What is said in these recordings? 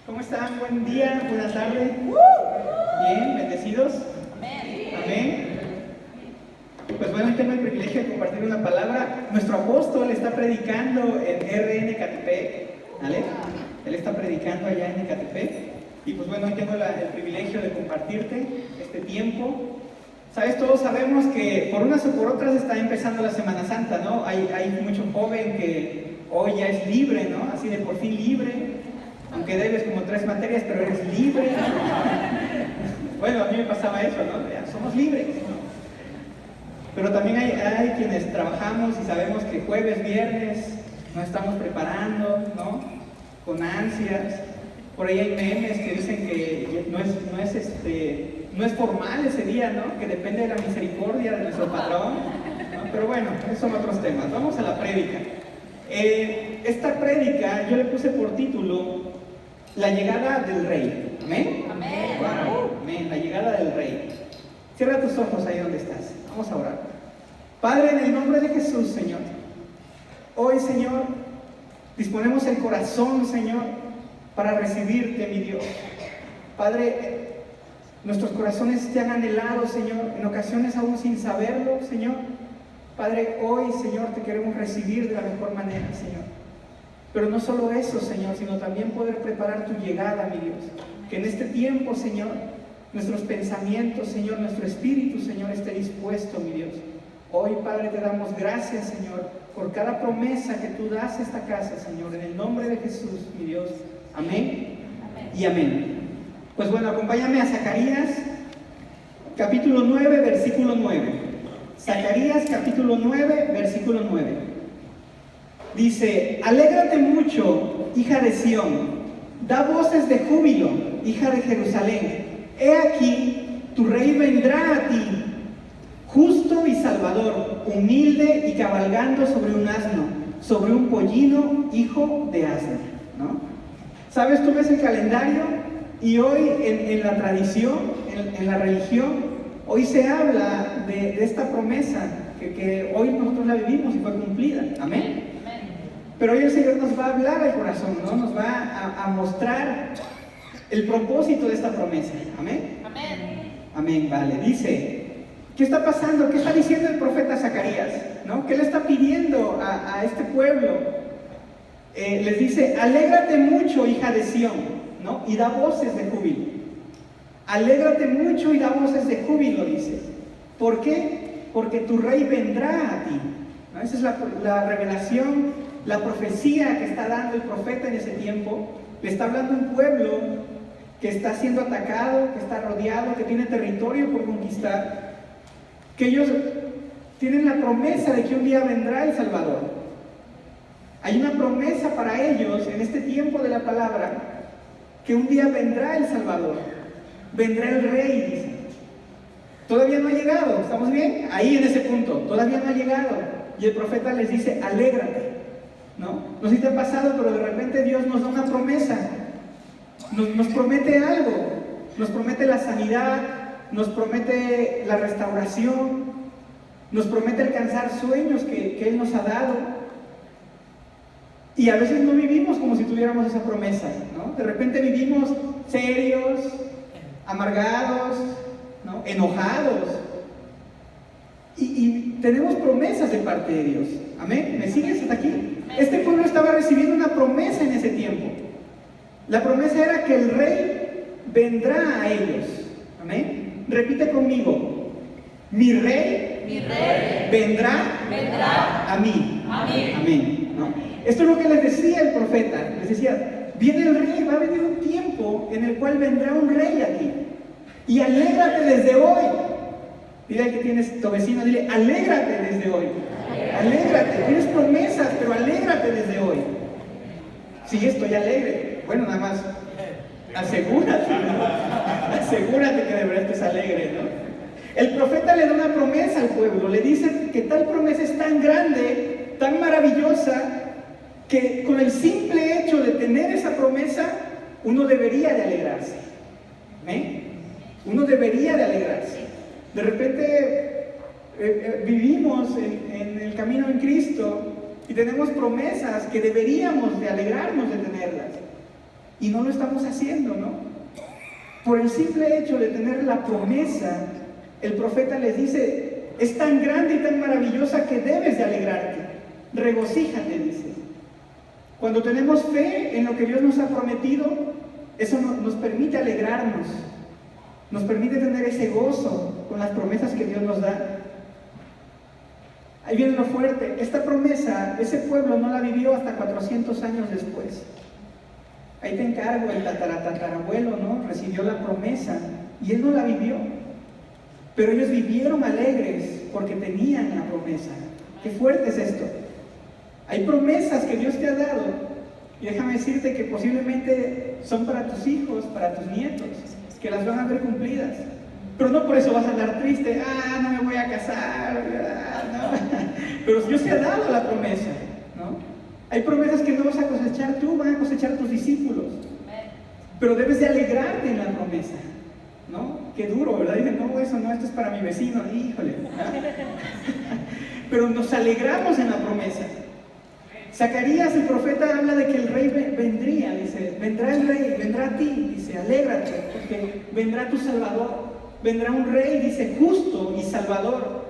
¿Cómo están? Buen día, buena tarde. Bien, bendecidos. Amén. Pues bueno, hoy tengo el privilegio de compartir una palabra. Nuestro apóstol está predicando en RN Ecatepec, ¿vale? Él está predicando allá en Ecatepec. Y pues bueno, hoy tengo el privilegio de compartirte este tiempo. Sabes, todos sabemos que por unas o por otras está empezando la Semana Santa, ¿no? Hay mucho joven que hoy ya es libre, ¿no? Así de por fin libre. Aunque debes como 3 materias, pero eres libre. Bueno, a mí me pasaba eso, ¿no? Ya somos libres, ¿no? Pero también hay quienes trabajamos y sabemos que jueves, viernes nos estamos preparando, ¿no? Con ansias. Por ahí hay memes que dicen que no es formal ese día, ¿no? Que depende de la misericordia de nuestro patrón, ¿no? Pero bueno, esos son otros temas. Vamos a la prédica. Esta prédica yo le puse por título La llegada del Rey. ¿Amén? Amén. Wow, amén. La llegada del Rey. Cierra tus ojos ahí donde estás. Vamos a orar. Padre, en el nombre de Jesús, Señor, hoy, Señor, disponemos el corazón, Señor, para recibirte, mi Dios. Padre, nuestros corazones te han anhelado, Señor, en ocasiones aún sin saberlo, Señor. Padre, hoy, Señor, te queremos recibir de la mejor manera, Señor. Pero no solo eso, Señor, sino también poder preparar tu llegada, mi Dios. Que en este tiempo, Señor, nuestros pensamientos, Señor, nuestro espíritu, Señor, esté dispuesto, mi Dios. Hoy, Padre, te damos gracias, Señor, por cada promesa que tú das a esta casa, Señor, en el nombre de Jesús, mi Dios. Amén, amén. Y amén. Pues bueno, acompáñame a Zacarías, capítulo 9, versículo 9. Zacarías, capítulo 9, versículo 9. Dice: alégrate mucho, hija de Sión, da voces de júbilo, hija de Jerusalén. He aquí, tu rey vendrá a ti, justo y salvador, humilde y cabalgando sobre un asno, sobre un pollino, hijo de asna, ¿no? ¿Sabes? Tú ves el calendario y hoy en la tradición, en la religión, hoy se habla de esta promesa que hoy nosotros la vivimos y fue cumplida. Amén. Pero hoy el Señor nos va a hablar al corazón, ¿no? Nos va a mostrar el propósito de esta promesa. Amén. Amén. Amén, vale. Dice, ¿qué está pasando? ¿Qué está diciendo el profeta Zacarías? ¿No? ¿Qué le está pidiendo a este pueblo? Les dice: alégrate mucho, hija de Sión, ¿no? Y da voces de júbilo. Alégrate mucho y da voces de júbilo, dice. ¿Por qué? Porque tu rey vendrá a ti, ¿no? Esa es la revelación, la profecía que está dando el profeta en ese tiempo. Le está hablando a un pueblo que está siendo atacado, que está rodeado, que tiene territorio por conquistar, que ellos tienen la promesa de que un día vendrá el Salvador. Hay una promesa para ellos en este tiempo de la palabra, que un día vendrá el Salvador, vendrá el Rey, dice. Todavía no ha llegado, ¿estamos bien? Ahí en ese punto, todavía no ha llegado. Y el profeta les dice: alégrate, ¿no? No sé si te ha pasado, pero de repente Dios nos da una promesa, nos promete algo, nos promete la sanidad, nos promete la restauración, nos promete alcanzar sueños que Él nos ha dado. Y a veces no vivimos como si tuviéramos esa promesa, ¿no? De repente vivimos serios, amargados, ¿no? Enojados. Y tenemos promesas de parte de Dios. ¿Amén? ¿Me sigues hasta aquí? Este pueblo estaba recibiendo una promesa en ese tiempo. La promesa era que el Rey vendrá a ellos. ¿Amén? Repite conmigo: mi Rey vendrá a mí. Amén. Amén, ¿no? Esto es lo que les decía el profeta. Les decía: viene el Rey, va a venir un tiempo en el cual vendrá un Rey aquí. Y alégrate desde hoy. Dile al que tienes tu vecino, dile: alégrate desde hoy. Alégrate, tienes promesas, pero alégrate desde hoy. Sí, estoy alegre. Bueno, nada más asegúrate, ¿no? Asegúrate que de verdad estés alegre, ¿no? El profeta le da una promesa al pueblo, le dice que tal promesa es tan grande, tan maravillosa, que con el simple hecho de tener esa promesa, uno debería de alegrarse. ¿Eh? Uno debería de alegrarse. De repente vivimos en el camino en Cristo y tenemos promesas que deberíamos de alegrarnos de tenerlas. y no lo estamos haciendo, ¿no? Por el simple hecho de tener la promesa, el profeta les dice, es tan grande y tan maravillosa que debes de alegrarte, regocíjate, dice. Cuando tenemos fe en lo que Dios nos ha prometido, eso nos permite alegrarnos, nos permite tener ese gozo con las promesas que Dios nos da. Ahí viene lo fuerte, esta promesa, ese pueblo no la vivió hasta 400 años después. Ahí te encargo, el tatarabuelo, ¿no? Recibió la promesa y él no la vivió. Pero ellos vivieron alegres porque tenían la promesa. Qué fuerte es esto. Hay promesas que Dios te ha dado y déjame decirte que posiblemente son para tus hijos, para tus nietos, que las van a ver cumplidas. Pero no por eso vas a andar triste, no me voy a casar, no. Pero Dios te ha dado la promesa, ¿no? Hay promesas que no vas a cosechar tú, van a cosechar tus discípulos. Pero debes de alegrarte en la promesa, ¿no? Qué duro, ¿verdad? Dicen, no, eso no, esto es para mi vecino, híjole. Pero nos alegramos en la promesa. Zacarías, el profeta, habla de que el rey vendría, dice, vendrá el rey, vendrá a ti, dice, alégrate, porque vendrá tu Salvador. Vendrá un rey, dice, justo y salvador,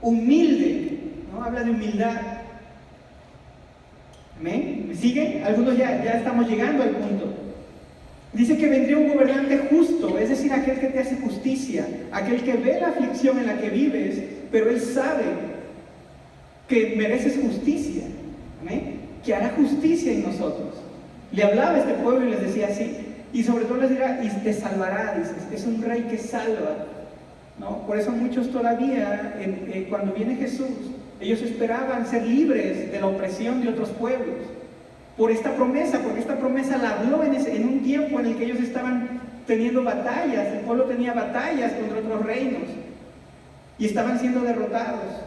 humilde, ¿no? Habla de humildad. ¿Me siguen? Algunos ya estamos llegando al punto. Dice que vendría un gobernante justo, es decir, aquel que te hace justicia, aquel que ve la aflicción en la que vives, pero él sabe que mereces justicia, ¿amén? Que hará justicia en nosotros. Le hablaba a este pueblo y les decía así. Y sobre todo les dirá, y te salvará, dices, es un rey que salva, ¿no? Por eso muchos todavía, cuando viene Jesús, ellos esperaban ser libres de la opresión de otros pueblos, por esta promesa, porque esta promesa la habló en un tiempo en el que ellos estaban teniendo batallas, el pueblo tenía batallas contra otros reinos, y estaban siendo derrotados.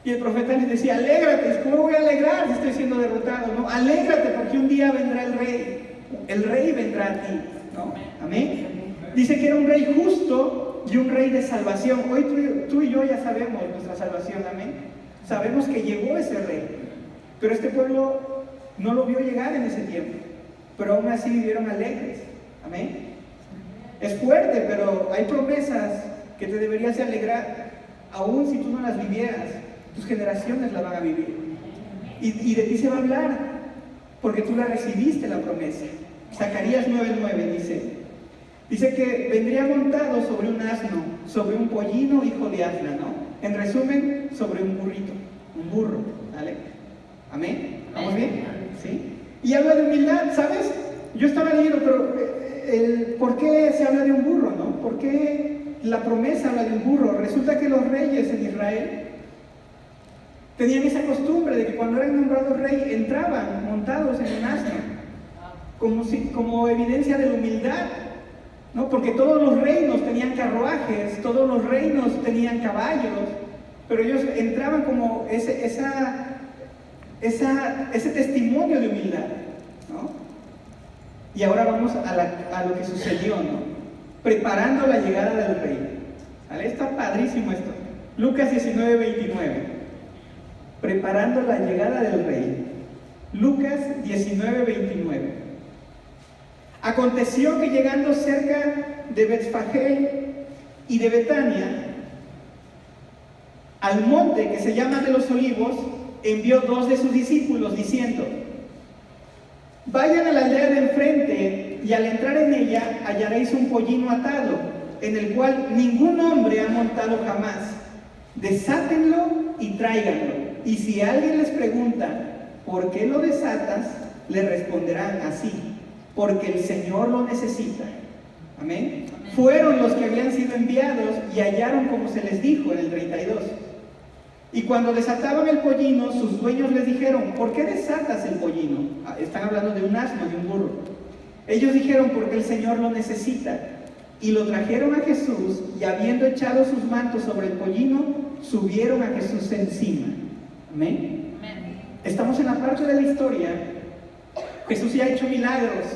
Y el profeta les decía, alégrate, ¿cómo voy a alegrar si estoy siendo derrotado? No, alégrate porque un día vendrá el rey vendrá a ti, ¿no? Amén. Dice que era un rey justo y un rey de salvación. Hoy tú y yo ya sabemos nuestra salvación, amén. Sabemos que llegó ese rey, pero este pueblo no lo vio llegar en ese tiempo, pero aún así vivieron alegres, amén. Es fuerte, pero hay promesas que te deberías de alegrar, aún si tú no las vivieras, tus generaciones las van a vivir, y de ti se va a hablar, porque tú la recibiste la promesa. Zacarías 9:9 dice que vendría montado sobre un asno, sobre un pollino hijo de asna, ¿no? En resumen, sobre un burro, ¿vale? ¿Amén? ¿Vamos bien? ¿Sí? Y habla de humildad, ¿sabes? Yo estaba leyendo, pero ¿por qué se habla de un burro, no? ¿Por qué la promesa habla de un burro? Resulta que los reyes en Israel tenían esa costumbre de que cuando eran nombrados rey entraban montados en un asno, como evidencia de la humildad, ¿no? Porque todos los reinos tenían carruajes, todos los reinos tenían caballos, pero ellos entraban como ese testimonio de humildad, ¿no? Y ahora vamos a lo que sucedió, ¿no? Preparando la llegada del rey. ¿Vale? Está padrísimo esto. Lucas 19:29. Preparando la llegada del rey. Lucas 19:29. Aconteció que llegando cerca de Betfagé y de Betania, al monte que se llama de los Olivos, envió 2 de sus discípulos diciendo: vayan a la aldea de enfrente y al entrar en ella hallaréis un pollino atado, en el cual ningún hombre ha montado jamás. Desátenlo y tráiganlo. Y si alguien les pregunta, ¿por qué lo desatas?, le responderán así: porque el Señor lo necesita. Amén. Fueron los que habían sido enviados y hallaron como se les dijo en el 32. Y cuando desataban el pollino, sus dueños les dijeron: ¿por qué desatas el pollino? Están hablando de un asno, de un burro. Ellos dijeron: porque el Señor lo necesita. Y lo trajeron a Jesús, y habiendo echado sus mantos sobre el pollino, subieron a Jesús encima. Amén. Estamos en la parte de la historia. Jesús ya ha hecho milagros,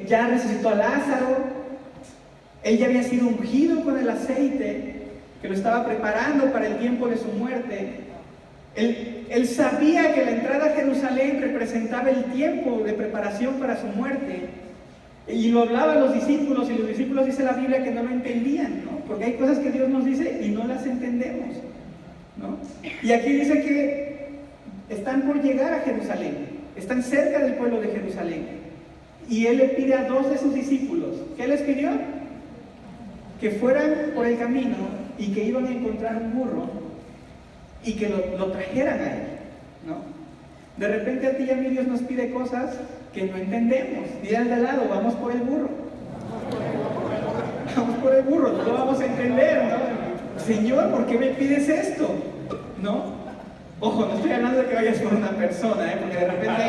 ya resucitó a Lázaro, él ya había sido ungido con el aceite que lo estaba preparando para el tiempo de su muerte. Él sabía que la entrada a Jerusalén representaba el tiempo de preparación para su muerte. Y lo hablaba a los discípulos, y los discípulos, dice la Biblia, que no lo entendían, ¿no? Porque hay cosas que Dios nos dice y no las entendemos, ¿no? Y aquí dice que están por llegar a Jerusalén, están cerca del pueblo de Jerusalén. Y Él le pide a 2 de sus discípulos, ¿qué les pidió? Que fueran por el camino y que iban a encontrar un burro y que lo trajeran a Él, ¿no? De repente a ti y a mí Dios nos pide cosas que no entendemos. Dile al de al lado, vamos por el burro. Vamos por el burro, no lo vamos a entender, ¿no? Señor, ¿por qué me pides esto? ¿No? Ojo, no estoy hablando de que vayas por una persona, porque de repente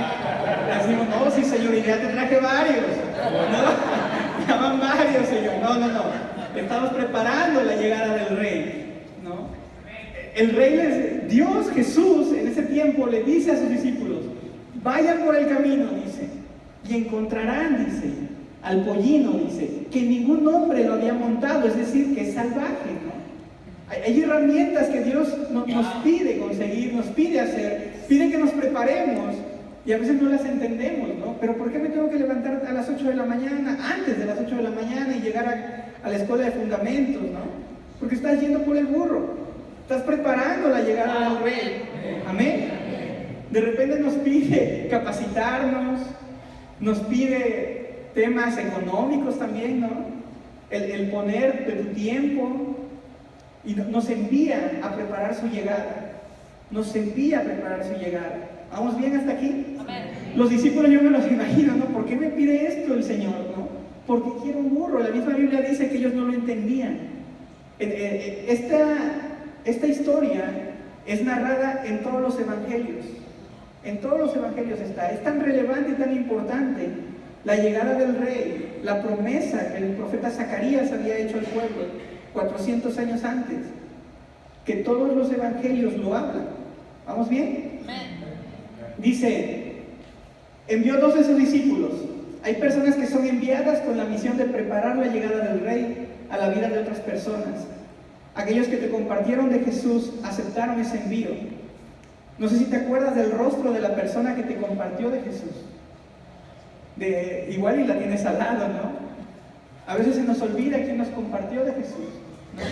decimos, no, sí, Señor, y ya te traje varios. No, ya van varios, Señor. No. Estamos preparando la llegada del Rey, ¿no? El Rey, Dios, Jesús, en ese tiempo le dice a sus discípulos, vayan por el camino, dice, y encontrarán, dice, al pollino, dice, que ningún hombre lo había montado, es decir, que es salvaje, ¿no? Hay herramientas que Dios nos pide conseguir, nos pide hacer, pide que nos preparemos, y a veces no las entendemos, ¿no? Pero ¿por qué me tengo que levantar a las 8 de la mañana, antes de las 8 de la mañana, y llegar a la escuela de fundamentos, ¿no? Porque estás yendo por el burro, estás preparando la llegada del Rey. Amén. De repente nos pide capacitarnos, nos pide temas económicos también, ¿no? El poner de tu tiempo, y nos envía a preparar su llegada. Nos envía a preparar su llegada. ¿Vamos bien hasta aquí? Amén. Los discípulos yo me los imagino, ¿no? ¿Por qué me pide esto el Señor, no? Porque quiere un burro. La misma Biblia dice que ellos no lo entendían. Esta historia es narrada en todos los evangelios. En todos los evangelios está. Es tan relevante y tan importante la llegada del Rey, la promesa que el profeta Zacarías había hecho al pueblo 400 años antes, que todos los evangelios lo hablan. ¿Vamos bien? Dice, envió 2 de sus discípulos. Hay personas que son enviadas con la misión de preparar la llegada del Rey a la vida de otras personas. Aquellos que te compartieron de Jesús aceptaron ese envío. No sé si te acuerdas del rostro de la persona que te compartió de Jesús. Igual y la tienes al lado, ¿no? A veces se nos olvida quién nos compartió de Jesús, ¿no?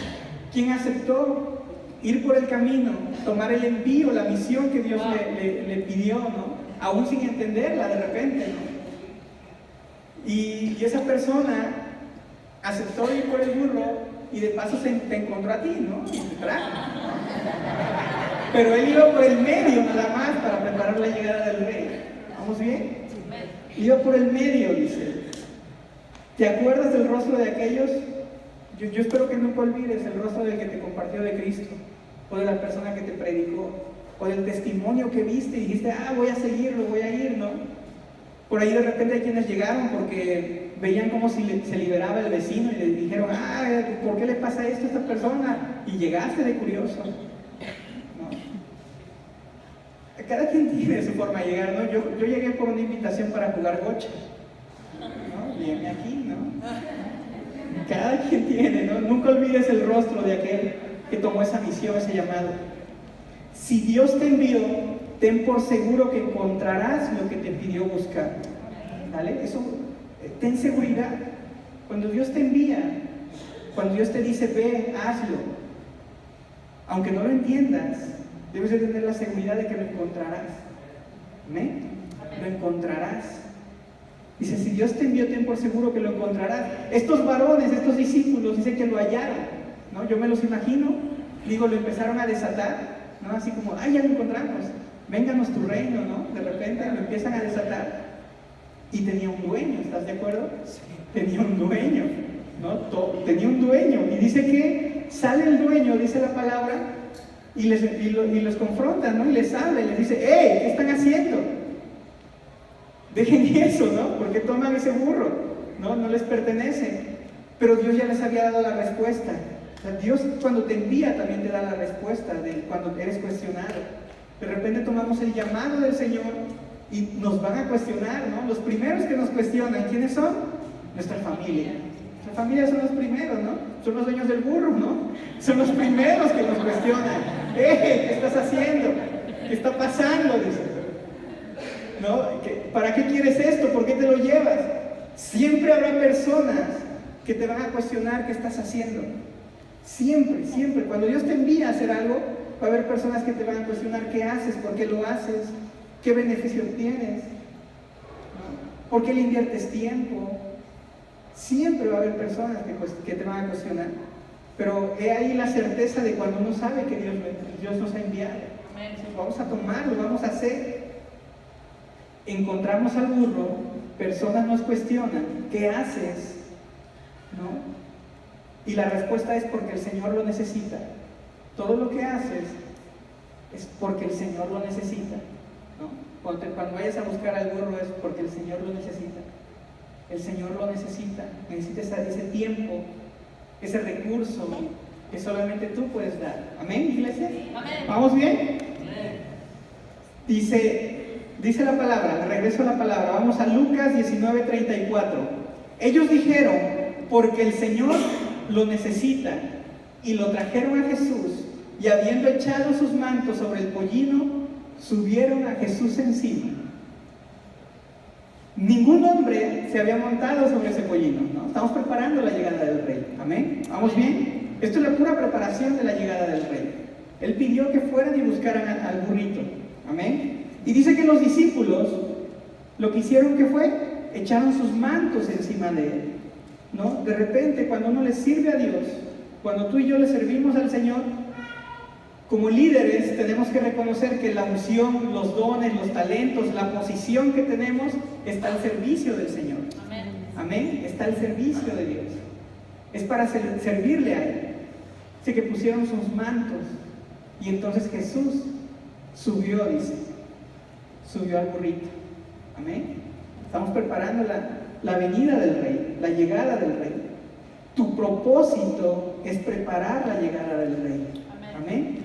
Quién aceptó ir por el camino, tomar el envío, la misión que Dios le pidió, ¿no? Aún sin entenderla de repente, ¿no? Y esa persona aceptó ir por el burro y de paso te encontró a ti, ¿no? Y te trajo. Pero él iba por el medio nada más para preparar la llegada del Rey. ¿Vamos bien? Iba por el medio, dice. ¿Te acuerdas del rostro de aquellos? Yo espero que nunca olvides el rostro del que te compartió de Cristo, o de la persona que te predicó, o del testimonio que viste y dijiste, voy a seguirlo, voy a ir, ¿no? Por ahí de repente hay quienes llegaron porque veían cómo se liberaba el vecino y le dijeron, ¿por qué le pasa esto a esta persona? Y llegaste de curioso, ¿no? Cada quien tiene su forma de llegar, ¿no? Yo llegué por una invitación para jugar gocha, ¿no? Viene aquí, ¿no? Cada quien tiene, ¿no? Nunca olvides el rostro de aquel que tomó esa misión, ese llamado. Si Dios te envió, ten por seguro que encontrarás lo que te pidió buscar. ¿Vale? Eso, ten seguridad. Cuando Dios te envía, cuando Dios te dice, ve, hazlo, aunque no lo entiendas, debes de tener la seguridad de que lo encontrarás. ¿Amén? Lo encontrarás. Dice, si Dios te envió, ten por seguro que lo encontrarás. Estos varones, estos discípulos, dice que lo hallaron, ¿no? Yo me los imagino, digo, lo empezaron a desatar, ¿no? Así como, ya lo encontramos, vénganos tu reino, ¿no? De repente lo empiezan a desatar. Y tenía un dueño, ¿estás de acuerdo? Sí. Tenía un dueño, ¿no? Tenía un dueño. Y dice que sale el dueño, dice la palabra, y los confronta, ¿no? Y les habla y les dice, ¿qué están haciendo? Dejen eso, ¿no? ¿Por qué toman ese burro? No les pertenece. Pero Dios ya les había dado la respuesta. O sea, Dios cuando te envía también te da la respuesta de cuando eres cuestionado. De repente tomamos el llamado del Señor y nos van a cuestionar, ¿no? Los primeros que nos cuestionan, ¿quiénes son? Nuestra familia. Nuestra familia son los primeros, ¿no? Son los dueños del burro, ¿no? Son los primeros que nos cuestionan. ¿Qué estás haciendo? ¿no? ¿Para qué quieres esto? ¿Por qué te lo llevas? Siempre habrá personas que te van a cuestionar qué estás haciendo. Siempre, siempre. Cuando Dios te envía a hacer algo, va a haber personas que te van a cuestionar qué haces, por qué lo haces, qué beneficio tienes, ¿no? ¿Por qué le inviertes tiempo? Siempre va a haber personas que te van a cuestionar. Pero he ahí la certeza de cuando uno sabe que Dios nos ha enviado. Vamos a tomarlo, vamos a hacer. Encontramos al burro, personas nos cuestionan, ¿qué haces? ¿No? Y la respuesta es porque el Señor lo necesita. Todo lo que haces es porque el Señor lo necesita, ¿no? Cuando vayas a buscar al burro es porque el Señor lo necesita. El Señor lo necesita. Necesita ese tiempo, ese recurso que solamente tú puedes dar. ¿Amén, iglesia? Amén. ¿Vamos bien? Dice la palabra, regreso a la palabra, vamos a Lucas 19:34. Ellos dijeron, porque el Señor lo necesita, y lo trajeron a Jesús, y habiendo echado sus mantos sobre el pollino, subieron a Jesús encima. Ningún hombre se había montado sobre ese pollino, ¿no? Estamos preparando la llegada del rey. ¿Amén? ¿Vamos bien? Esto es la pura preparación de la llegada del rey. Él pidió que fueran y buscaran al burrito. ¿Amén? Y dice que los discípulos lo que hicieron que fue, echaron sus mantos encima de él, ¿no? De repente, cuando uno le sirve a Dios, cuando tú y yo le servimos al Señor, como líderes tenemos que reconocer que la unción, los dones, los talentos, la posición que tenemos está al servicio del Señor. Amén. Amén. Está al servicio de Dios. Es para servirle a Él. Así que pusieron sus mantos y entonces Jesús subió, dice, subió al burrito. Amén. Estamos preparando la venida del Rey, la llegada del Rey. Tu propósito es preparar la llegada del Rey. Amén.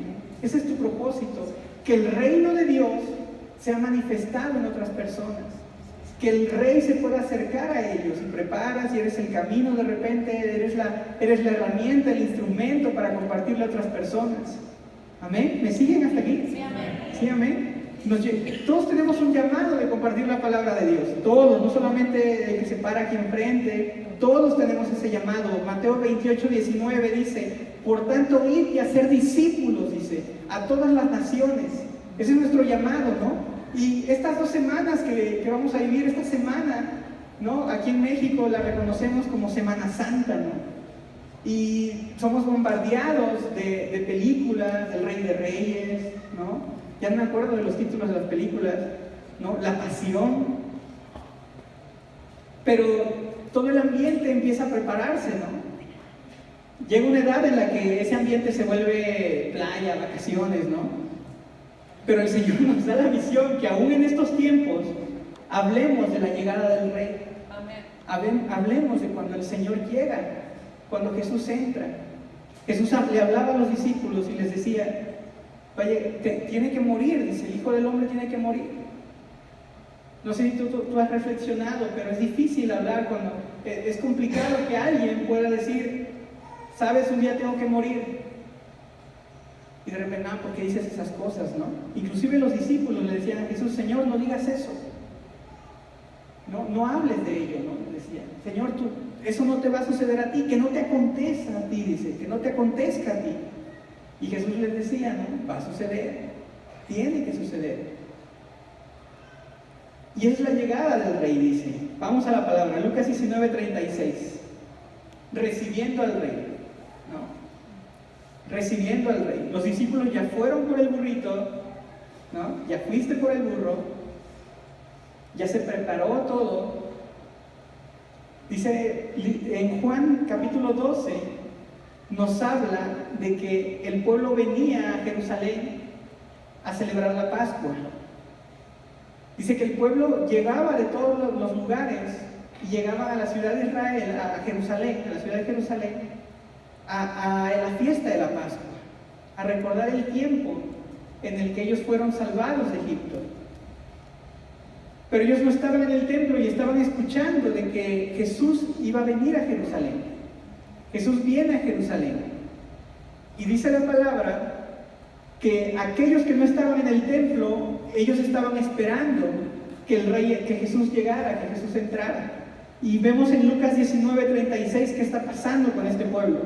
Ese es tu propósito, que el reino de Dios sea manifestado en otras personas, que el Rey se pueda acercar a ellos, y preparas y eres el camino, de repente eres la herramienta, el instrumento para compartirle a otras personas. Amén. ¿Me siguen hasta aquí? Sí, amén. Sí, amén. Todos tenemos un llamado de compartir la palabra de Dios, todos, no solamente el que se para aquí enfrente, todos tenemos ese llamado. Mateo 28:19 dice, por tanto, id y hacer discípulos, dice, a todas las naciones. Ese es nuestro llamado, ¿no? Y estas 2 semanas que vamos a vivir, esta semana, ¿no? Aquí en México la reconocemos como Semana Santa, ¿no? Y somos bombardeados de películas, del Rey de Reyes, ¿no? Ya no me acuerdo de los títulos de las películas, ¿no? La Pasión. Pero todo el ambiente empieza a prepararse, ¿no? Llega una edad en la que ese ambiente se vuelve playa, vacaciones, ¿no? Pero el Señor nos da la visión que aún en estos tiempos hablemos de la llegada del Rey. Amén. Hablemos de cuando el Señor llega, cuando Jesús entra. Jesús le hablaba a los discípulos y les decía, vaya, tiene que morir, dice, el Hijo del Hombre tiene que morir. No sé si tú has reflexionado, pero es difícil hablar cuando es complicado que alguien pueda decir, sabes, un día tengo que morir. Y de repente, ¿por qué dices esas cosas, no? Inclusive los discípulos le decían a Jesús, Señor, no digas eso. No hables de ello, ¿no? Decía, Señor, eso no te va a suceder a ti, que no te acontezca a ti, dice, que no te acontezca a ti. Y Jesús les decía, ¿no? Va a suceder, tiene que suceder. Y es la llegada del Rey, dice. Vamos a la palabra, Lucas 19:36. Recibiendo al Rey, ¿no? Recibiendo al Rey. Los discípulos ya fueron por el burrito, ¿no? Ya fuiste por el burro, ya se preparó todo. Dice en Juan capítulo 12, nos habla de que el pueblo venía a Jerusalén a celebrar la Pascua. Dice que el pueblo llegaba de todos los lugares y llegaban a la ciudad de Israel, a Jerusalén, a la ciudad de Jerusalén, a la fiesta de la Pascua, a recordar el tiempo en el que ellos fueron salvados de Egipto. Pero ellos no estaban en el templo y estaban escuchando de que Jesús iba a venir a Jerusalén. Jesús viene a Jerusalén. Y dice la palabra que aquellos que no estaban en el templo, ellos estaban esperando que Jesús llegara, que Jesús entrara. Y vemos en Lucas 19:36 qué está pasando con este pueblo.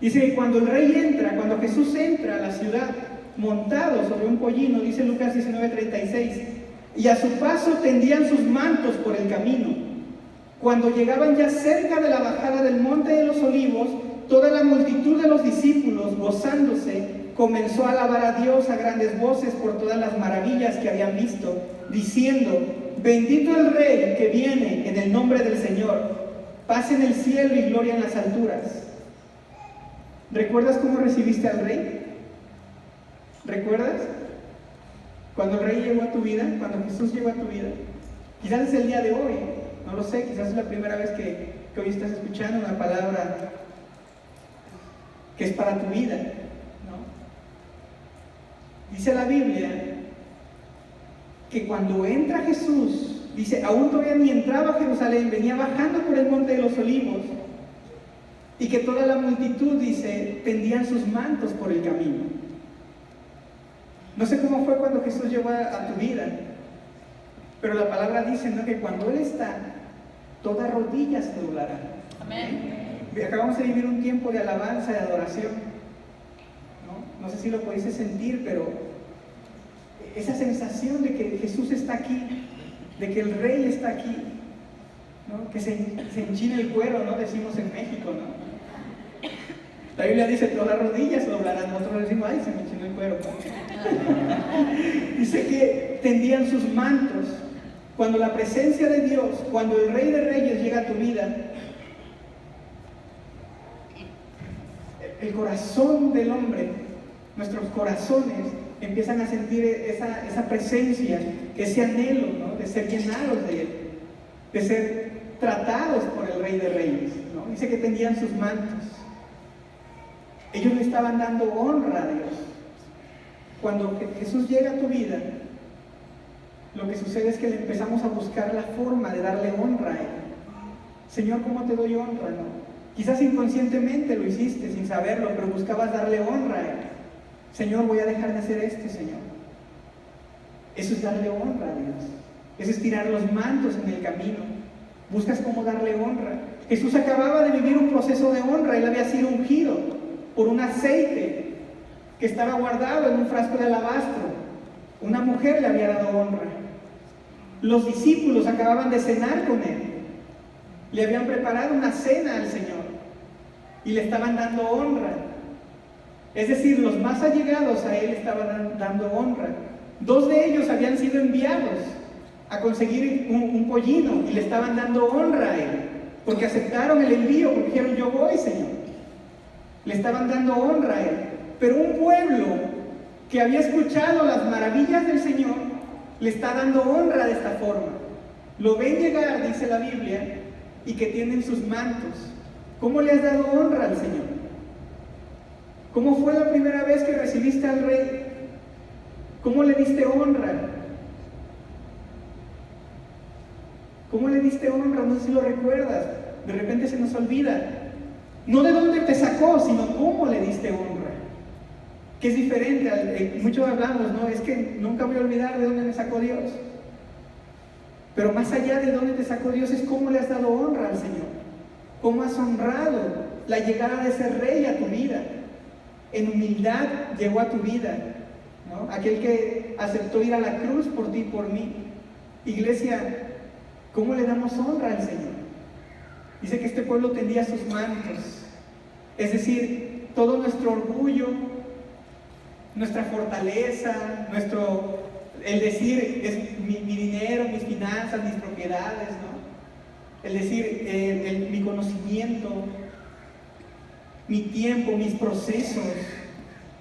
Dice que cuando el rey entra, cuando Jesús entra a la ciudad montado sobre un pollino, dice Lucas 19:36, y a su paso tendían sus mantos por el camino. Cuando llegaban ya cerca de la bajada del monte de los olivos, toda la multitud de los discípulos, gozándose, comenzó a alabar a Dios a grandes voces por todas las maravillas que habían visto, diciendo: bendito el Rey que viene en el nombre del Señor, paz en el cielo y gloria en las alturas. ¿Recuerdas cómo recibiste al Rey? ¿Recuerdas? Cuando el Rey llegó a tu vida, cuando Jesús llegó a tu vida. Quizás es el día de hoy, no lo sé, quizás es la primera vez que hoy estás escuchando una palabra que es para tu vida, ¿no? Dice la Biblia que cuando entra Jesús, dice, aún todavía ni entraba a Jerusalén, venía bajando por el monte de los olivos, y que toda la multitud, dice, tendían sus mantos por el camino. No sé cómo fue cuando Jesús llegó a tu vida, pero la palabra dice, ¿no?, que cuando Él está, toda rodilla se doblará. Amén. Acabamos de vivir un tiempo de alabanza, de adoración, ¿no? No sé si lo pudiste sentir, pero esa sensación de que Jesús está aquí, de que el Rey está aquí, ¿no? Que se enchina el cuero, ¿no? Decimos en México, ¿no? La Biblia dice, todas las rodillas se doblarán. Nosotros decimos, ay, se me enchinó el cuero, ¿no? Dice que tendían sus mantos. Cuando la presencia de Dios, cuando el Rey de Reyes llega a tu vida, el corazón del hombre, nuestros corazones empiezan a sentir esa presencia, ese anhelo, ¿no?, de ser llenados de Él, de ser tratados por el Rey de Reyes, ¿no? Dice que tendían sus mantos. Ellos le estaban dando honra a Dios. Cuando Jesús llega a tu vida, lo que sucede es que le empezamos a buscar la forma de darle honra a Él. Señor, ¿cómo te doy honra? ¿No? Quizás inconscientemente lo hiciste sin saberlo, pero buscabas darle honra a Él. Señor, voy a dejar de hacer esto, Señor. Eso es darle honra a Dios. Eso es tirar los mantos en el camino. Buscas cómo darle honra. Jesús acababa de vivir un proceso de honra. Él había sido ungido por un aceite que estaba guardado en un frasco de alabastro. Una mujer le había dado honra. Los discípulos acababan de cenar con Él. Le habían preparado una cena al Señor y le estaban dando honra. Es decir, los más allegados a Él estaban dando honra. 2 de ellos habían sido enviados a conseguir un pollino y le estaban dando honra a Él, porque aceptaron el envío, porque dijeron, yo voy, Señor. Le estaban dando honra a Él. Pero un pueblo que había escuchado las maravillas del Señor le está dando honra de esta forma. Lo ven llegar, dice la Biblia, y que tienen sus mantos. ¿Cómo le has dado honra al Señor? ¿Cómo fue la primera vez que recibiste al Rey? ¿Cómo le diste honra? ¿Cómo le diste honra? No sé si lo recuerdas. De repente se nos olvida. No de dónde te sacó, sino cómo le diste honra. Que es diferente. Muchos hablamos, ¿no? Es que nunca voy a olvidar de dónde me sacó Dios. Pero más allá de dónde te sacó Dios es cómo le has dado honra al Señor. Cómo has honrado la llegada de ese Rey a tu vida. En humildad llegó a tu vida, ¿no? Aquel que aceptó ir a la cruz por ti y por mí. Iglesia, ¿cómo le damos honra al Señor? Dice que este pueblo tendía sus mantos. Es decir, todo nuestro orgullo, nuestra fortaleza, el decir, es mi dinero, mis finanzas, mis propiedades, ¿no? El decir, mi conocimiento, mi tiempo, mis procesos.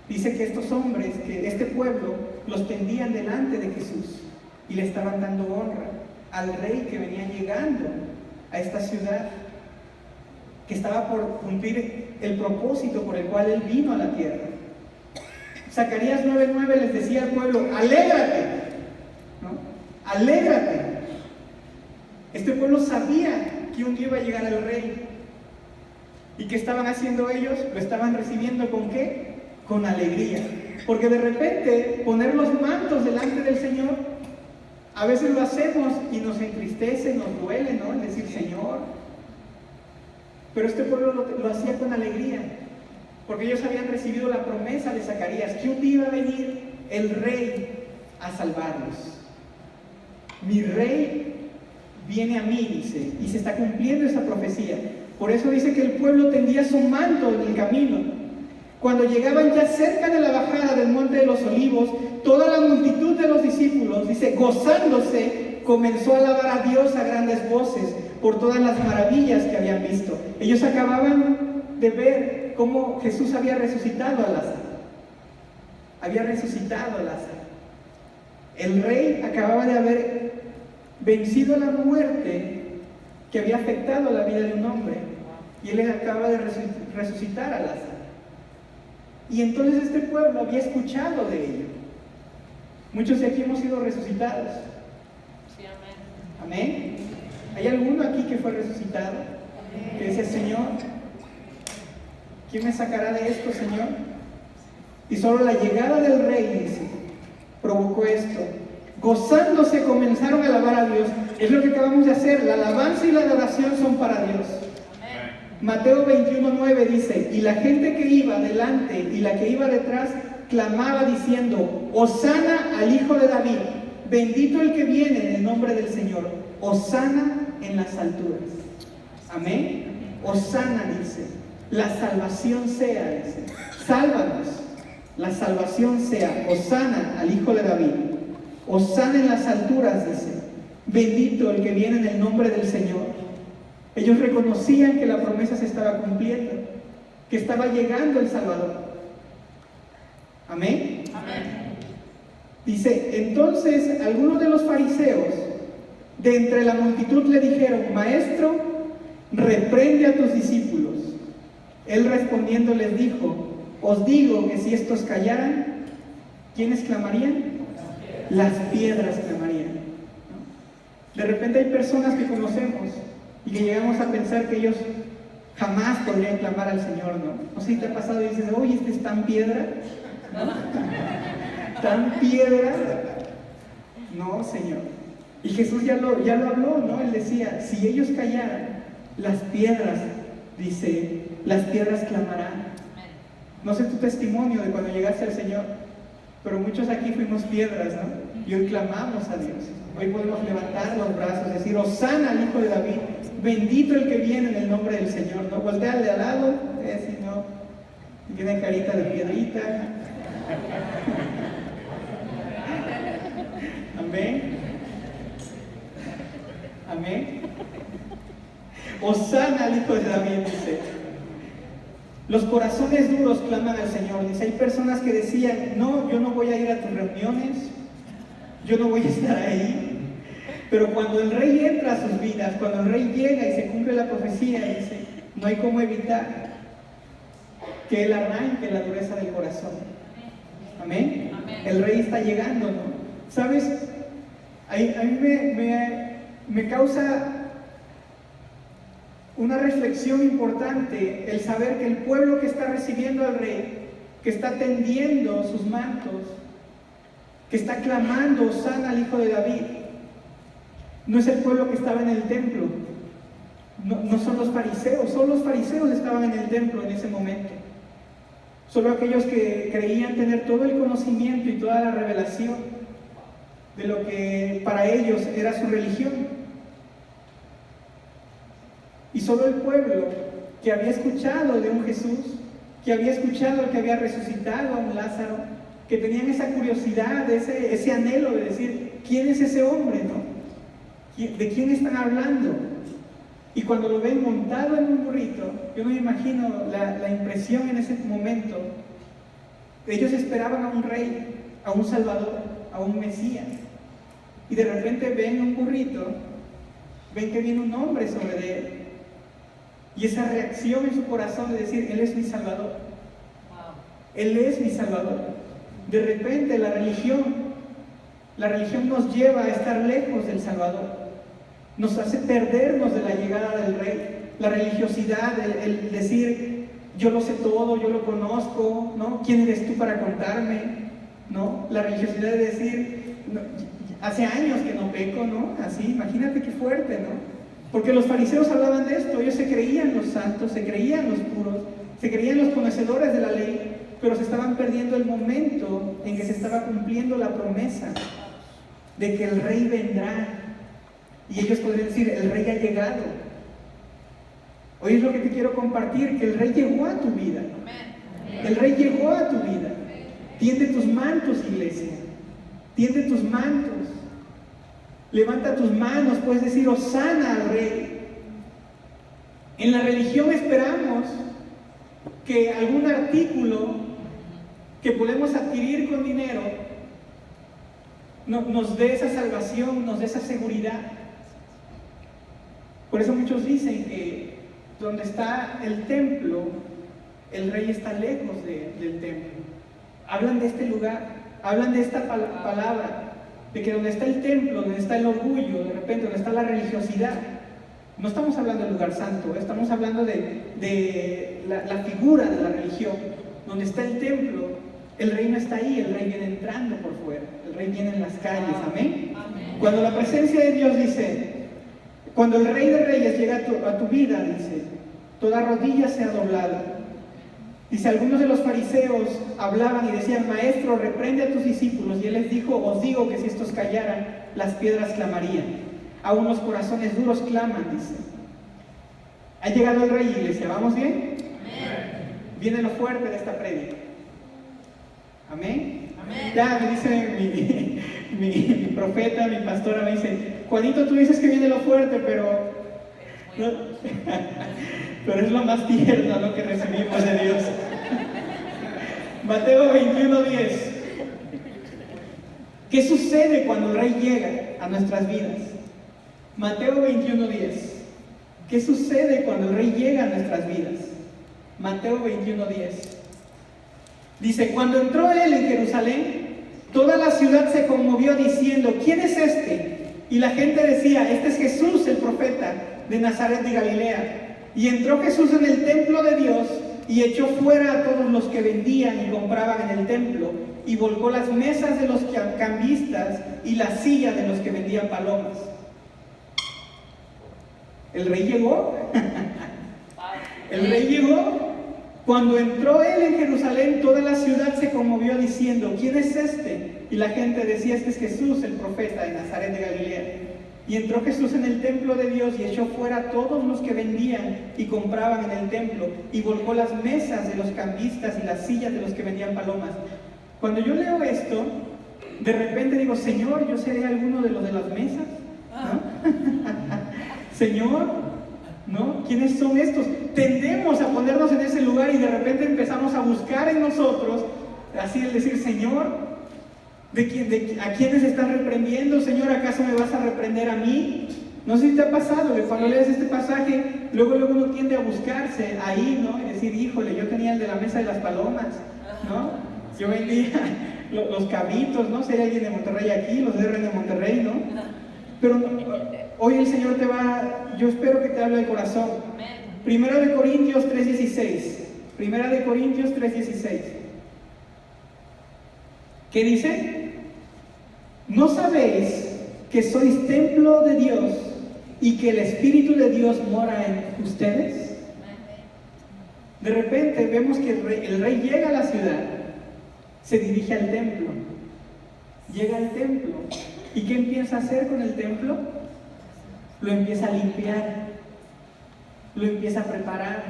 Dice que estos hombres, que este pueblo, los tendían delante de Jesús y le estaban dando honra al Rey que venía llegando a esta ciudad, que estaba por cumplir el propósito por el cual Él vino a la tierra. Zacarías 9:9 les decía al pueblo, alégrate, ¿no? Alégrate. Este pueblo sabía que un día iba a llegar el Rey. ¿Y qué estaban haciendo ellos? Lo estaban recibiendo ¿con qué? Con alegría. Porque de repente poner los mantos delante del Señor A veces lo hacemos y nos entristece, nos duele, ¿no? El decir Señor. Pero este pueblo lo hacía con alegría, porque ellos habían recibido la promesa de Zacarías, que un día iba a venir el rey a salvarlos. Mi rey viene a mí, dice, y se está cumpliendo esa profecía. Por eso dice que el pueblo tendía su manto en el camino. Cuando llegaban ya cerca de la bajada del Monte de los Olivos, toda la multitud de los discípulos, dice, gozándose, comenzó a alabar a Dios a grandes voces por todas las maravillas que habían visto. Ellos acababan de ver cómo Jesús había resucitado a Lázaro. Había resucitado a Lázaro. El rey acababa de haber vencido la muerte que había afectado la vida de un hombre, y él acaba de resucitar a Lázaro. Y entonces este pueblo había escuchado de ello. Muchos de aquí hemos sido resucitados. Sí, amén. Amén. ¿Hay alguno aquí que fue resucitado? Que dice, Señor, ¿quién me sacará de esto, Señor? Y solo la llegada del rey, dice, provocó esto. Gozándose comenzaron a alabar a Dios. Es lo que acabamos de hacer. La alabanza y la adoración son para Dios. Amén. Mateo 21:9 dice, y la gente que iba delante y la que iba detrás clamaba diciendo, Hosana al Hijo de David, bendito el que viene en el nombre del Señor, Hosana en las alturas. Amén. Hosana, dice, la salvación sea, dice, sálvanos, la salvación sea, Hosana al Hijo de David, Hosana en las alturas, dice, bendito el que viene en el nombre del Señor. Ellos reconocían que la promesa se estaba cumpliendo, que estaba llegando el Salvador. Amén. Amén. Dice, entonces algunos de los fariseos de entre la multitud le dijeron, Maestro, reprende a tus discípulos. Él respondiendo les dijo, os digo que si estos callaran, ¿quiénes clamarían? Las piedras clamarían. ¿No? De repente hay personas que conocemos y que llegamos a pensar que ellos jamás podrían clamar al Señor, ¿no? No sé si te ha pasado y dices, oye, este es tan piedra. ¿No? ¿Tan piedra? No, Señor. Y Jesús ya lo habló, ¿no? Él decía, si ellos callaran, las piedras, dice, las piedras clamarán. No sé tu testimonio de cuando llegaste al Señor, pero muchos aquí fuimos piedras, ¿no? Y hoy clamamos a Dios. Hoy podemos levantar los brazos, decir, Hosana al Hijo de David, bendito el que viene en el nombre del Señor, ¿no? Voltea al de al lado, si no, tiene carita de piedrita. Amén. Amén. Hosana al Hijo de David, dice. Los corazones duros claman al Señor. Dice, hay personas que decían, no, yo no voy a ir a tus reuniones, yo no voy a estar ahí. Pero cuando el rey entra a sus vidas, cuando el rey llega y se cumple la profecía, dice, no hay cómo evitar que él arranque la dureza del corazón. Amén. Amén. El rey está llegando, ¿no? ¿Sabes? A mí me causa una reflexión importante el saber que el pueblo que está recibiendo al rey, que está tendiendo sus mantos, que está clamando Hosana al Hijo de David, no es el pueblo que estaba en el templo, no son los fariseos, solo los fariseos estaban en el templo en ese momento. Solo aquellos que creían tener todo el conocimiento y toda la revelación de lo que para ellos era su religión. Y solo el pueblo que había escuchado de un Jesús, que había escuchado que había resucitado a un Lázaro, que tenían esa curiosidad, ese anhelo de decir, ¿quién es ese hombre, no? ¿De quién están hablando? Y cuando lo ven montado en un burrito, yo no me imagino la impresión en ese momento. Ellos esperaban a un rey, a un salvador, a un Mesías. Y de repente ven un burrito, ven que viene un hombre sobre él. Y esa reacción en su corazón de decir, Él es mi Salvador. Él es mi Salvador. De repente la religión nos lleva a estar lejos del Salvador. Nos hace perdernos de la llegada del Rey. La religiosidad, el decir, yo lo sé todo, yo lo conozco, ¿no? ¿Quién eres tú para contarme? ¿No? La religiosidad de decir, no, hace años que no peco, ¿no? Así, imagínate qué fuerte, ¿no? Porque los fariseos hablaban de esto, ellos se creían los santos, se creían los puros, se creían los conocedores de la ley, pero se estaban perdiendo el momento en que se estaba cumpliendo la promesa de que el rey vendrá. Y ellos podrían decir, el rey ha llegado. Hoy es lo que te quiero compartir, que el rey llegó a tu vida. El rey llegó a tu vida. Tiende tus mantos, iglesia. Tiende tus mantos. Levanta tus manos, puedes decir, hosana al rey. En la religión esperamos que algún artículo que podemos adquirir con dinero nos dé esa salvación, nos dé esa seguridad. Por eso muchos dicen que donde está el templo, el rey está lejos del templo. Hablan de este lugar, hablan de esta palabra, de que donde está el templo, donde está el orgullo, de repente donde está la religiosidad, no estamos hablando del lugar santo, estamos hablando de la figura de la religión. Donde está el templo, el rey no está ahí, el rey viene entrando por fuera, el rey viene en las calles, amén. Cuando la presencia de Dios dice, cuando el Rey de Reyes llega a tu vida, dice, toda rodilla sea doblada. Dice, algunos de los fariseos hablaban y decían, maestro, reprende a tus discípulos. Y él les dijo, os digo que si estos callaran, las piedras clamarían. Aún los corazones duros claman, dice. Ha llegado el Rey, iglesia, ¿vamos bien? Amén. Viene lo fuerte de esta prédica. Amén. Amén. Ya me dice mi profeta, mi pastora, me dice, Juanito, tú dices que viene lo fuerte, pero es lo más tierno lo que recibimos de Dios. Mateo 21:10. ¿Qué sucede cuando el Rey llega a nuestras vidas? Mateo 21:10. ¿Qué sucede cuando el Rey llega a nuestras vidas? Mateo 21:10. Dice, cuando entró él en Jerusalén, toda la ciudad se conmovió diciendo, ¿quién es este? Y la gente decía, este es Jesús, el profeta de Nazaret de Galilea. Y entró Jesús en el templo de Dios y echó fuera a todos los que vendían y compraban en el templo y volcó las mesas de los cambistas y las sillas de los que vendían palomas. ¿El rey llegó? El rey llegó. Cuando entró él en Jerusalén, toda la ciudad se conmovió diciendo, ¿quién es este? Y la gente decía, este es Jesús, el profeta de Nazaret de Galilea. Y entró Jesús en el templo de Dios y echó fuera a todos los que vendían y compraban en el templo y volcó las mesas de los cambistas y las sillas de los que vendían palomas. Cuando yo leo esto, de repente digo, Señor, ¿yo seré alguno de los de las mesas? ¿No? Señor, ¿no? ¿Quiénes son estos? Tendemos a ponernos en ese lugar y de repente empezamos a buscar en nosotros, así el decir, Señor, ¿a quiénes estás reprendiendo? Señor, ¿acaso me vas a reprender a mí? No sé si te ha pasado que cuando lees este pasaje, luego uno tiende a buscarse ahí, ¿no? Y decir, híjole, yo tenía el de la mesa de las palomas, ¿no? Yo vendía los cabritos, ¿no? Si hay alguien de Monterrey aquí, los R de Monterrey, ¿no? Pero hoy el Señor yo espero que te hable del corazón. Primera de Corintios 3:16. Primera de Corintios 3:16. ¿Qué dice? ¿No sabéis que sois templo de Dios y que el Espíritu de Dios mora en ustedes? De repente vemos que el rey llega a la ciudad, se dirige al templo, llega al templo. ¿Y qué empieza a hacer con el templo? Lo empieza a limpiar, lo empieza a preparar.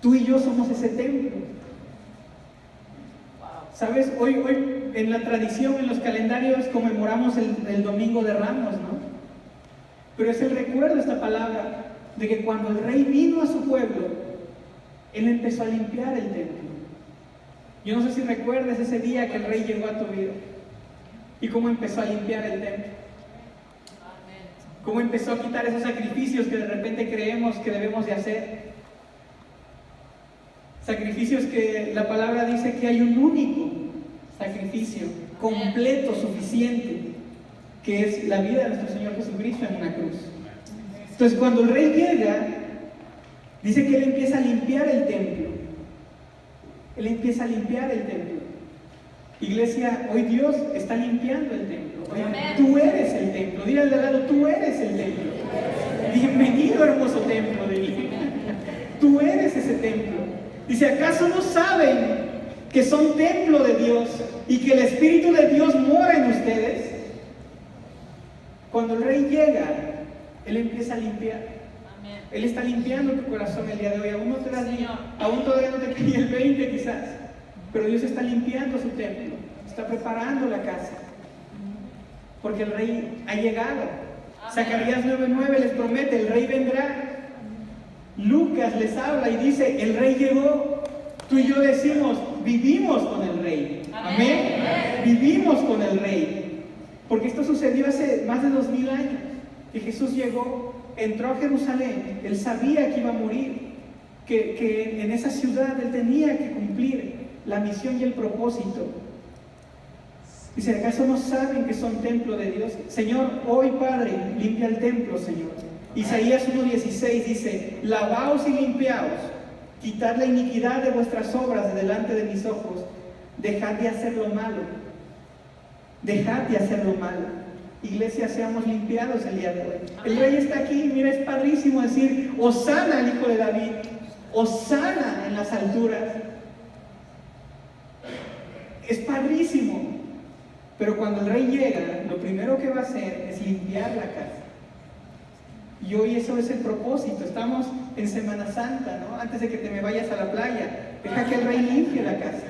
Tú y yo somos ese templo. ¿Sabes? Hoy en la tradición, en los calendarios, conmemoramos el Domingo de Ramos, ¿no? Pero es el recuerdo, esta palabra, de que cuando el rey vino a su pueblo, él empezó a limpiar el templo. Yo no sé si recuerdas ese día que el rey llegó a tu vida y cómo empezó a limpiar el templo. Cómo empezó a quitar esos sacrificios que de repente creemos que debemos de hacer. Sacrificios que la palabra dice que hay un único sacrificio, completo, suficiente, que es la vida de nuestro Señor Jesucristo en una cruz. Entonces cuando el rey llega, dice que él empieza a limpiar el templo. Él empieza a limpiar el templo. Iglesia, hoy Dios está limpiando el templo. Tú eres el templo. Dile al de al lado, tú eres el templo. Bienvenido, hermoso templo de mí. Tú eres ese templo. Dice, ¿acaso no saben que son templo de Dios y que el Espíritu de Dios mora en ustedes? Cuando el Rey llega, Él empieza a limpiar. Amén. Él está limpiando tu corazón el día de hoy. Aún no te das ni, Señor. aún todavía no te cae el 20 quizás, pero Dios está limpiando su templo, está preparando la casa, porque el Rey ha llegado. Amén. Zacarías 9:9 les promete, el Rey vendrá. Lucas les habla y dice, el Rey llegó. Tú y yo decimos, vivimos con el Rey. Amén. Amén. Vivimos con el Rey. Porque esto sucedió hace más de 2000 años. Que Jesús llegó, entró a Jerusalén. Él sabía que iba a morir. Que en esa ciudad Él tenía que cumplir la misión y el propósito. Dice, ¿acaso no saben que son templo de Dios? Señor, hoy Padre, limpia el templo, Señor. Isaías 1:16 dice, lavaos y limpiaos, quitad la iniquidad de vuestras obras de delante de mis ojos, dejad de hacer lo malo, dejad de hacer lo malo. Iglesia, seamos limpiados el día de hoy. El Rey está aquí, mira, es padrísimo decir, Hosana al Hijo de David, Hosana en las alturas. Es padrísimo. Pero cuando el Rey llega, lo primero que va a hacer es limpiar la casa. Y hoy eso es el propósito. Estamos en Semana Santa, ¿no? Antes de que te me vayas a la playa, deja que el Rey limpie la casa.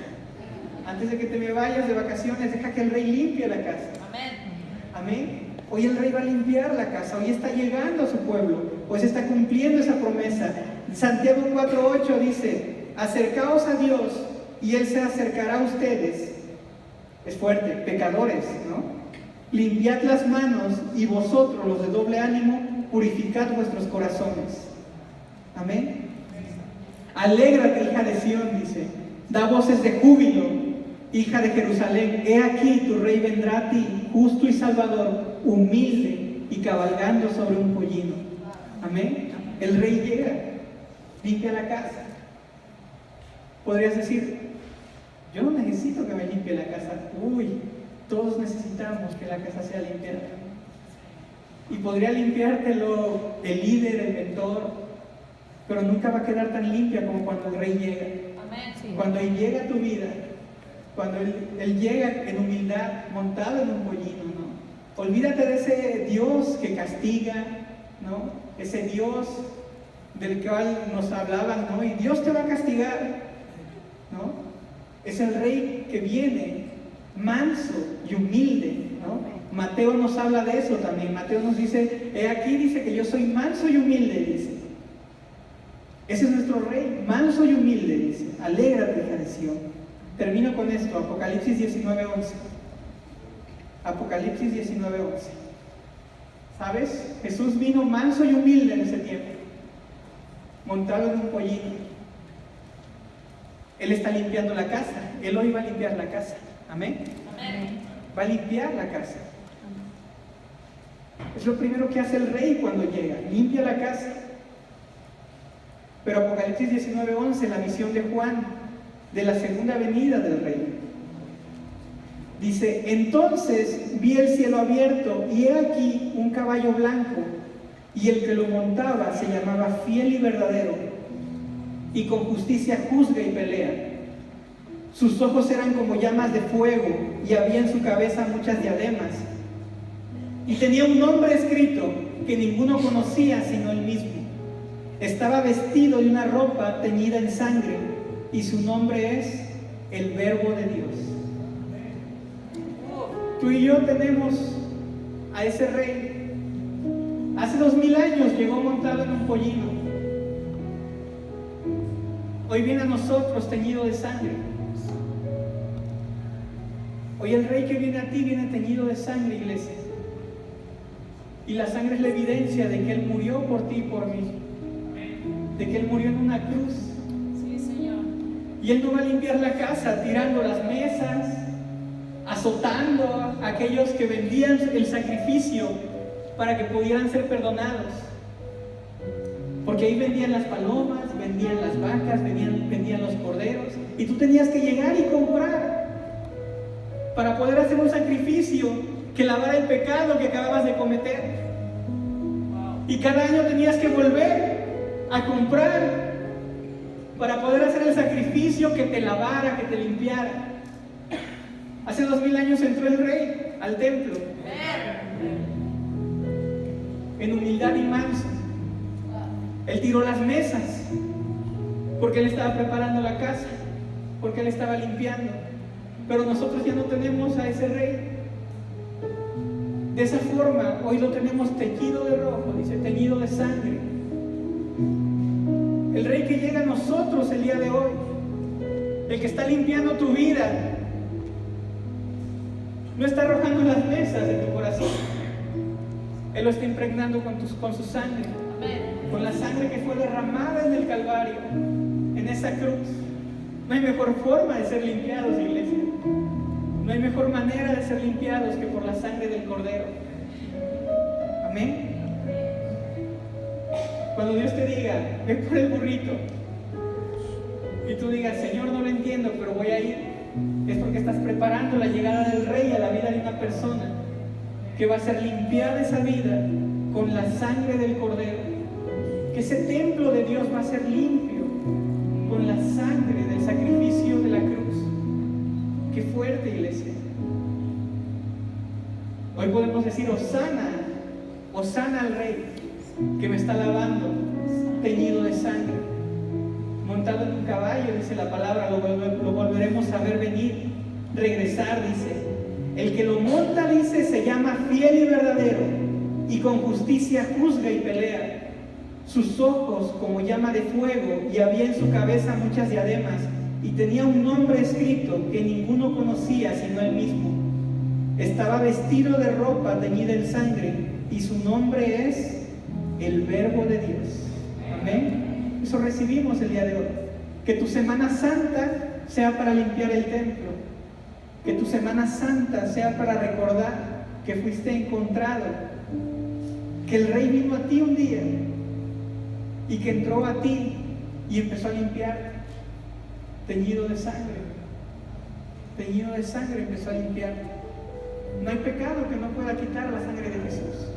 Antes de que te me vayas de vacaciones, deja que el Rey limpie la casa. Amén. Amén. Hoy el Rey va a limpiar la casa. Hoy está llegando a su pueblo. Hoy se está cumpliendo esa promesa. Santiago 4:8 dice, acercaos a Dios y Él se acercará a ustedes. Es fuerte, pecadores, ¿no? Limpiad las manos y vosotros, los de doble ánimo, purificad vuestros corazones. Amén. Alégrate, hija de Sión, dice. Da voces de júbilo, hija de Jerusalén. He aquí, tu Rey vendrá a ti, justo y salvador, humilde y cabalgando sobre un pollino. Amén. El Rey llega, limpia la casa. Podrías decir, yo no necesito que me limpie la casa. Uy, todos necesitamos que la casa sea limpiada. Y podría limpiártelo el líder, el mentor, pero nunca va a quedar tan limpia como cuando el Rey llega. Amén. Sí. Cuando Él llega a tu vida, cuando Él llega en humildad, montado en un pollino, ¿no? Olvídate de ese Dios que castiga, ¿no? Ese Dios del cual nos hablaban, ¿no? Y Dios te va a castigar, ¿no? Es el Rey que viene manso y humilde, ¿no? Mateo nos habla de eso también. Mateo nos dice, aquí dice que yo soy manso y humilde, dice. Ese es nuestro Rey, manso y humilde, dice. Alégrate, hija de Sión. Termino con esto, Apocalipsis 19:11. Apocalipsis 19:11. ¿Sabes? Jesús vino manso y humilde en ese tiempo, montado en un pollino. Él está limpiando la casa. Él hoy va a limpiar la casa. Amén. Amén. Va a limpiar la casa. Es lo primero que hace el Rey cuando llega. Limpia la casa. Pero Apocalipsis 19:11, la visión de Juan de la segunda venida del Rey. Dice, entonces vi el cielo abierto y he aquí un caballo blanco y el que lo montaba se llamaba Fiel y Verdadero y con justicia juzga y pelea. Sus ojos eran como llamas de fuego y había en su cabeza muchas diademas. Y tenía un nombre escrito que ninguno conocía sino él mismo. Estaba vestido de una ropa teñida en sangre y su nombre es el Verbo de Dios. Tú y yo tenemos a ese Rey. Hace 2000 años llegó montado en un pollino. Hoy viene a nosotros teñido de sangre. Hoy el Rey que viene a ti viene teñido de sangre, iglesia. Y la sangre es la evidencia de que Él murió por ti y por mí. De que Él murió en una cruz. Sí, Señor. Y Él no va a limpiar la casa tirando las mesas, azotando a aquellos que vendían el sacrificio para que pudieran ser perdonados. Porque ahí vendían las palomas, vendían las vacas, vendían los corderos. Y tú tenías que llegar y comprar. para poder hacer un sacrificio que lavara el pecado que acababas de cometer. Y cada año tenías que volver a comprar para poder hacer el sacrificio que te lavara, que te limpiara. Hace 2000 años entró el rey al templo en humildad y manso. Él tiró las mesas porque él estaba preparando la casa, porque él estaba limpiando. Pero nosotros ya no tenemos a ese rey. De esa forma, hoy lo tenemos teñido de rojo, dice, teñido de sangre. El rey que llega a nosotros el día de hoy, el que está limpiando tu vida, no está arrojando las mesas de tu corazón. Él lo está impregnando con su sangre, con la sangre que fue derramada en el Calvario, en esa cruz. No hay mejor forma de ser limpiados, iglesia. No hay mejor manera de ser limpiados que por la sangre del Cordero. Amén. Cuando Dios te diga, ve por el burrito, y tú digas, Señor, no lo entiendo, pero voy a ir, es porque estás preparando la llegada del Rey a la vida de una persona que va a ser limpiada esa vida con la sangre del Cordero. Que ese templo de Dios va a ser limpio con la sangre del sacrificio de la cruz. Qué fuerte, iglesia. Hoy podemos decir, Hosana, Hosana al Rey, que me está lavando, teñido de sangre, montado en un caballo, dice la palabra, lo volveremos a ver venir, regresar, dice. El que lo monta, dice, se llama fiel y verdadero, y con justicia juzga y pelea. Sus ojos como llama de fuego, y había en su cabeza muchas diademas, y tenía un nombre escrito que ninguno conocía sino él mismo. Estaba vestido de ropa teñida en sangre, y su nombre es el Verbo de Dios. Amén. Eso recibimos el día de hoy. Que tu Semana Santa sea para limpiar el templo. Que tu Semana Santa sea para recordar que fuiste encontrado. Que el Rey vino a ti un día y que entró a ti y empezó a limpiar. Teñido de sangre. Teñido de sangre empezó a limpiar. No hay pecado que no pueda quitar la sangre de Jesús.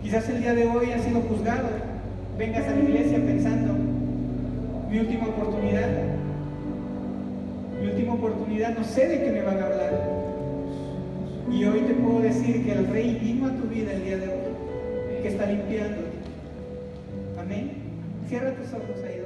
Quizás el día de hoy has sido juzgado. Vengas a la iglesia pensando, mi última oportunidad, no sé de qué me van a hablar. Y hoy te puedo decir que el Rey vino a tu vida el día de hoy, que está limpiando. Amén. Cierra tus ojos ahí.